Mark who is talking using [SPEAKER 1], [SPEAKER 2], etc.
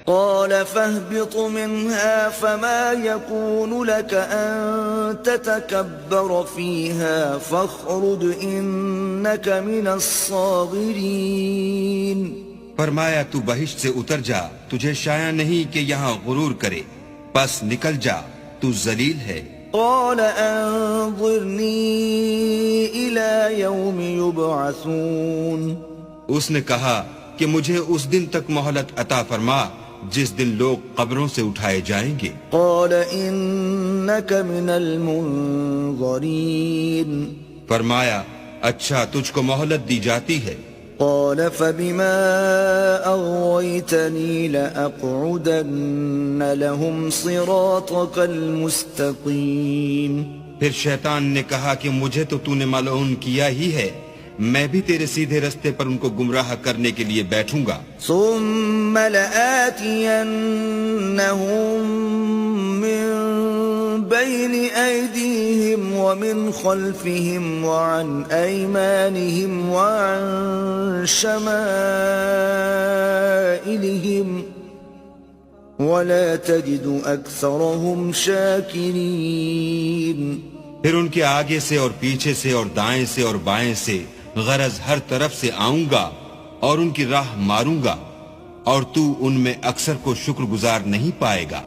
[SPEAKER 1] قال فاهبط منها فما يكون لك أن تتكبر فيها فاخرج إنك من الصاغرين.
[SPEAKER 2] فرمایا تو بہشت سے اتر جا، تجھے شایع نہیں کہ یہاں غرور کرے، پس نکل جا، تو ذلیل ہے.
[SPEAKER 1] قال انظرني إلى يوم يبعثون.
[SPEAKER 2] اس نے کہا کہ مجھے اس دن تک مہلت عطا فرما جس دن لوگ قبروں سے اٹھائے جائیں گے.
[SPEAKER 1] قال إنك من المنظرين.
[SPEAKER 2] فرمایا اچھا تجھ کو مہلت دی جاتی ہے.
[SPEAKER 1] قال فبما أغويتني لأقعدن لهم صراطك المستقيم.
[SPEAKER 2] پھر شیطان نے کہا کہ مجھے تو نے ملعون کیا ہی ہے، میں بھی تیرے سیدھے رستے پر ان کو گمراہ کرنے کے لیے بیٹھوں گا.
[SPEAKER 1] ثم لآتينهم من بين أيديهم ومن خلفهم وعن أيمانهم وعن شمائلهم ولا تجد أكثرهم شاكرين.
[SPEAKER 2] پھر ان کے آگے سے اور پیچھے سے اور دائیں سے اور بائیں سے، غرض ہر طرف سے آؤں گا اور ان کی راہ ماروں گا، اور تو ان میں اکثر کو شکر گزار نہیں پائے گا.